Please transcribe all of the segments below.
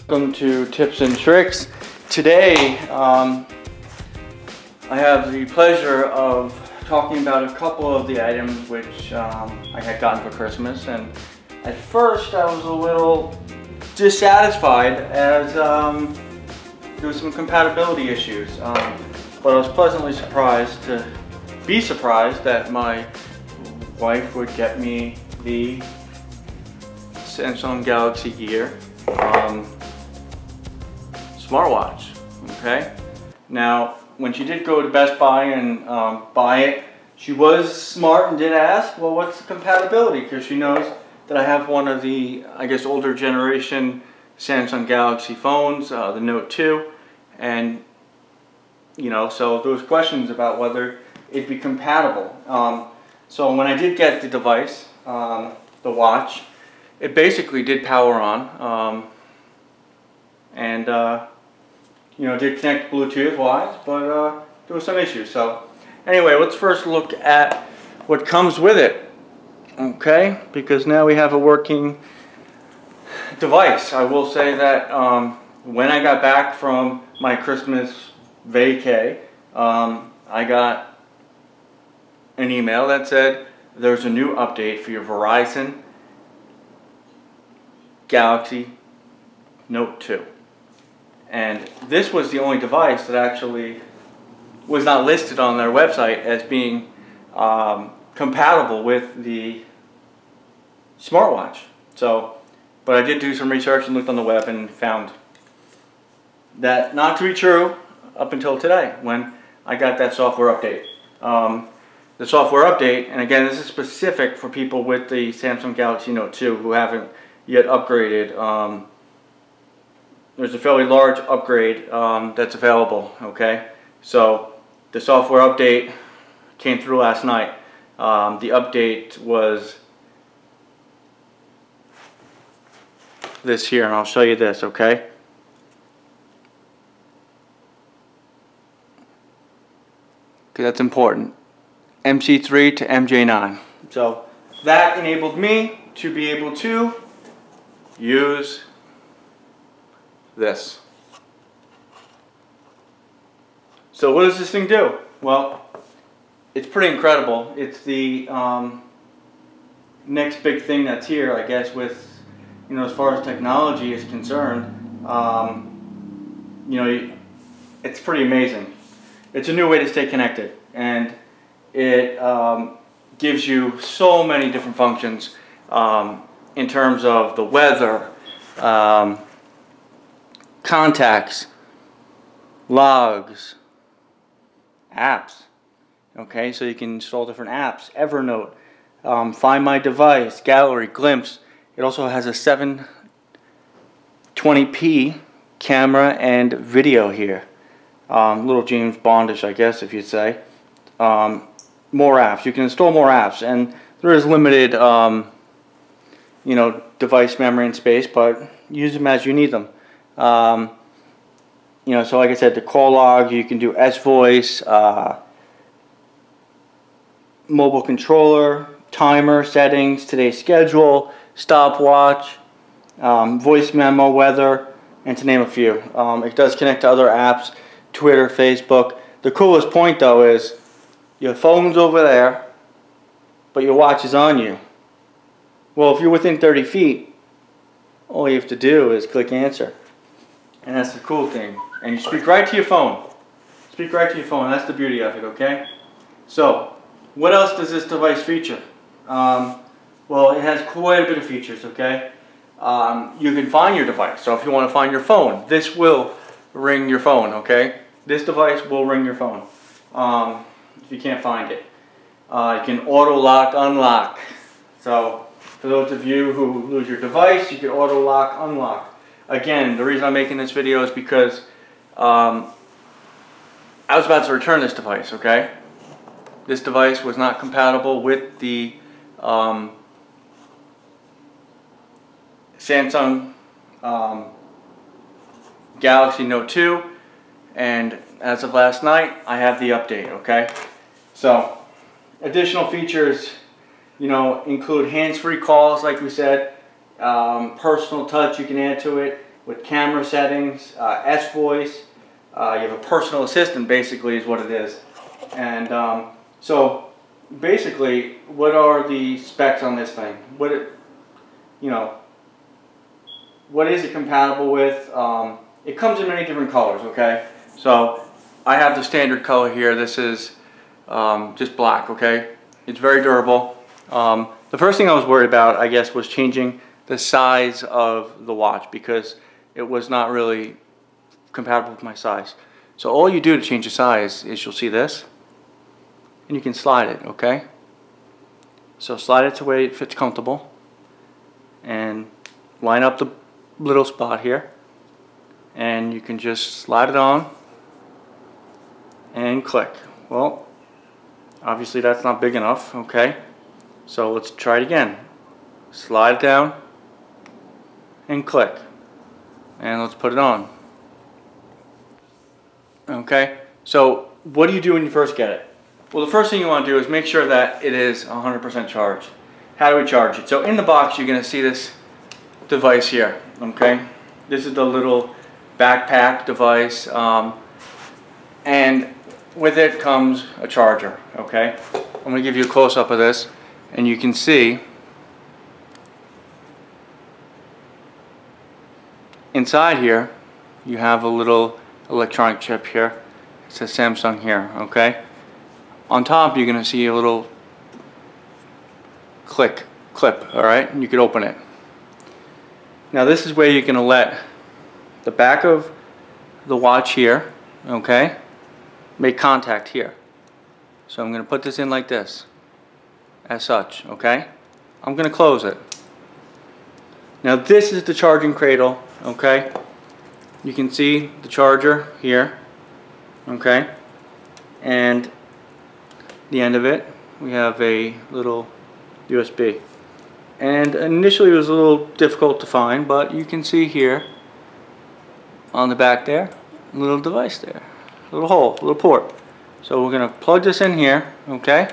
Welcome to Tips and Tricks. Today I have the pleasure of talking about a couple of the items which I had gotten for Christmas, and at first I was a little dissatisfied as there was some compatibility issues, but I was pleasantly surprised that my wife would get me the Samsung Galaxy Gear smartwatch. Okay, now when she did go to Best Buy and buy it, she was smart and did ask, well, what's the compatibility, because she knows that I have one of the, I guess, older generation Samsung Galaxy phones, the Note 2, and you know, so there was questions about whether it'd be compatible. So when I did get the device, the watch, it basically did power on, and you know, did connect Bluetooth wise, but there was some issues. So anyway, let's first look at what comes with it, okay? Because now we have a working device. I will say that when I got back from my Christmas vacay, I got an email that said there's a new update for your Verizon Galaxy Note 2. And this was the only device that actually was not listed on their website as being compatible with the smartwatch. So, but I did do some research and looked on the web and found that not to be true up until today when I got that software update. The software update, and again, this is specific for people with the Samsung Galaxy Note 2 who haven't yet upgraded. There's a fairly large upgrade that's available, okay? So the software update came through last night. The update was this here, and I'll show you this, okay? Okay, that's important. MC3 to MJ9. So that enabled me to be able to use this. So what does this thing do? Well, it's pretty incredible. It's the next big thing that's here, I guess, with, you know, as far as technology is concerned. You know, it's pretty amazing. It's a new way to stay connected, and it gives you so many different functions in terms of the weather, contacts, logs, apps. Okay, so you can install different apps, Evernote, Find My Device, Gallery, Glimpse. It also has a 720p camera and video here. Little James Bondish, I guess, if you'd say. More apps. You can install more apps, and there is limited, you know, device memory and space, but use them as you need them. You know, so like I said, the call log, you can do S-Voice, mobile controller, timer, settings, today's schedule, stopwatch, voice memo, weather, and to name a few. It does connect to other apps, Twitter, Facebook. The coolest point, though, is your phone's over there, but your watch is on you. Well, if you're within 30 feet, all you have to do is click answer. And that's the cool thing. And you speak right to your phone. Speak right to your phone. That's the beauty of it, okay? So, what else does this device feature? Well, it has quite a bit of features, okay? You can find your device. So if you want to find your phone, this will ring your phone, okay? This device will ring your phone if you can't find it. You can auto lock, unlock. So for those of you who lose your device, you can auto lock, unlock. Again, the reason I'm making this video is because I was about to return this device, okay? This device was not compatible with the Samsung Galaxy Note 2, and as of last night, I have the update, okay? So, additional features, you know, include hands-free calls, like we said, personal touch you can add to it, with camera settings, S-Voice. You have a personal assistant, basically, is what it is. And so basically, what are the specs on this thing? What is it compatible with? It comes in many different colors, okay? So I have the standard color here. This is just black, okay? It's very durable. The first thing I was worried about, I guess, was changing the size of the watch because it was not really compatible with my size. So all you do to change the size is you'll see this, and you can slide it, okay? So slide it to where it fits comfortable, and line up the little spot here, and you can just slide it on and click. Well, obviously that's not big enough, okay? So let's try it again. Slide it down and click, and let's put it on. Okay, so what do you do when you first get it? Well, the first thing you want to do is make sure that it is 100% charged. How do we charge it? So in the box you're going to see this device here, okay? This is the little backpack device, and with it comes a charger, okay? I'm going to give you a close-up of this, and you can see inside here you have a little electronic chip here. It says Samsung here, okay? On top you're going to see a little clip, alright? And you can open it. Now this is where you're going to let the back of the watch here, okay, make contact here. So I'm going to put this in like this, as such, okay? I'm going to close it. Now this is the charging cradle, okay? You can see the charger here, okay? And the end of it, we have a little USB. And initially it was a little difficult to find, but you can see here on the back there, a little device there, a little hole, a little port. So we're going to plug this in here, okay?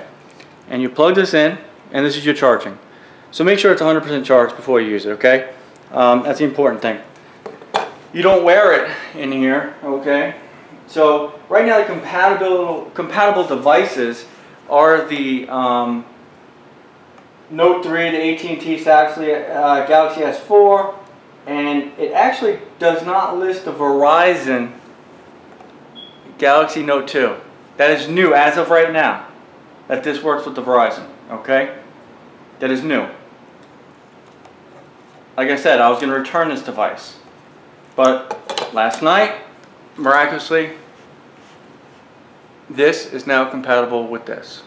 And you plug this in, and this is your charging. So make sure it's 100% charged before you use it, okay? That's the important thing. You don't wear it in here, okay? So right now the compatible devices are the Note 3, the AT&T Galaxy S4, and it actually does not list the Verizon Galaxy Note 2. That is new as of right now, that this works with the Verizon, okay? That is new. Like I said, I was going to return this device, but last night, miraculously, this is now compatible with this,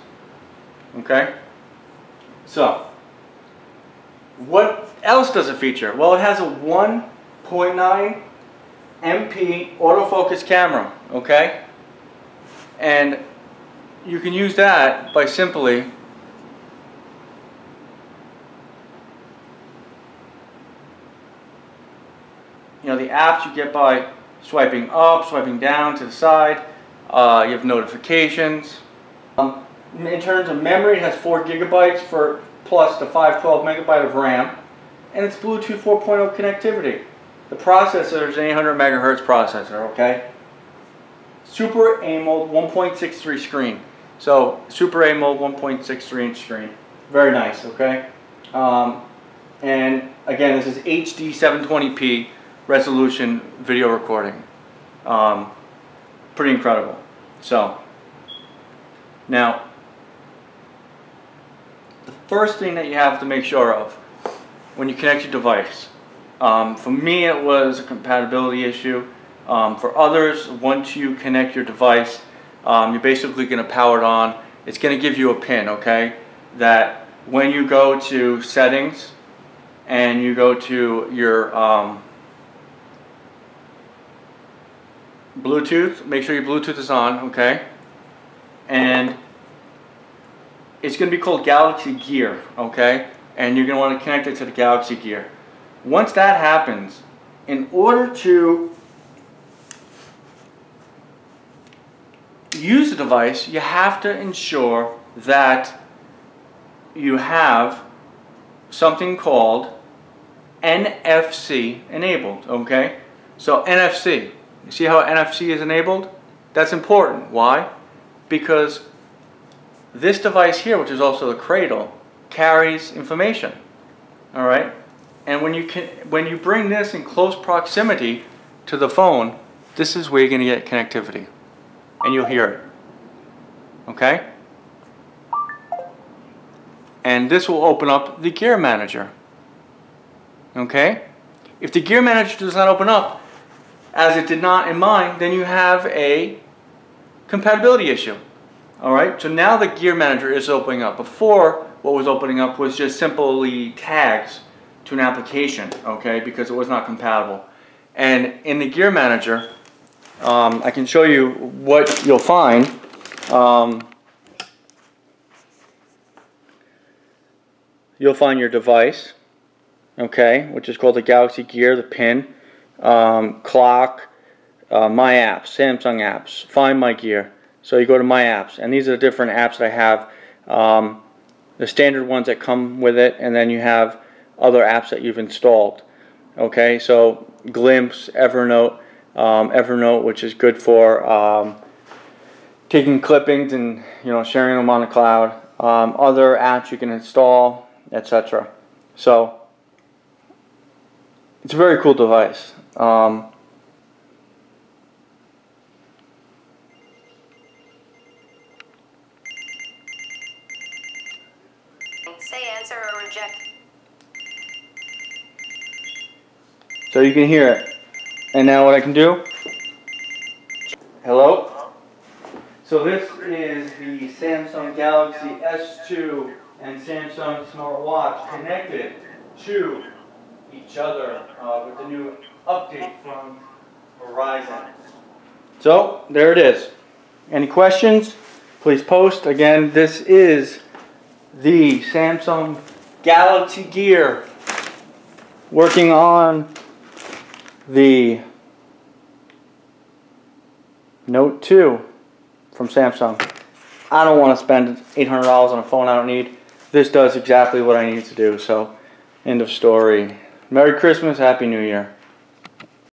okay? So, what else does it feature? Well, it has a 1.9 MP autofocus camera, okay? And you can use that by simply the apps you get by swiping up, swiping down to the side. You have notifications. In terms of memory, it has 4 gigabytes plus the 512 megabyte of RAM, and it's Bluetooth 4.0 connectivity. The processor is an 800 megahertz processor, okay? Super AMOLED 1.63 screen. So Super AMOLED 1.63 inch screen. Very nice, okay? And again, this is HD 720p resolution video recording. Pretty incredible. So now the first thing that you have to make sure of when you connect your device, for me it was a compatibility issue. For others, once you connect your device, you're basically going to power it on. It's going to give you a pin, okay, that when you go to settings and you go to your Bluetooth, make sure your Bluetooth is on, okay, and it's going to be called Galaxy Gear, okay, and you're going to want to connect it to the Galaxy Gear. Once that happens, in order to use the device, you have to ensure that you have something called NFC enabled, okay? So NFC, you see how NFC is enabled? That's important. Why? Because this device here, which is also the cradle, carries information, all right? And when you bring this in close proximity to the phone, this is where you're going to get connectivity, and you'll hear it, okay? And this will open up the gear manager, okay? If the gear manager does not open up, as it did not in mine, then you have a compatibility issue. Alright, so now the gear manager is opening up. Before, what was opening up was just simply tags to an application, okay, because it was not compatible. And in the gear manager, I can show you what you'll find. You'll find your device, okay, which is called the Galaxy Gear, the pin, clock, My Apps, Samsung apps, Find My Gear. So you go to My Apps, and these are the different apps that I have, the standard ones that come with it, and then you have other apps that you've installed. Okay, so Glimpse, Evernote, which is good for taking clippings and sharing them on the cloud. Other apps you can install, etc. So it's a very cool device. Say answer or reject. So you can hear it. And now what I can do? Hello? So this is the Samsung Galaxy S2 and Samsung Smartwatch connected to each other with the new update from Verizon. So there it is. Any questions? Please post. Again, this is the Samsung Galaxy Gear working on the Note 2 from Samsung. I don't want to spend $800 on a phone I don't need. This does exactly what I need to do. So, end of story. Merry Christmas, Happy New Year.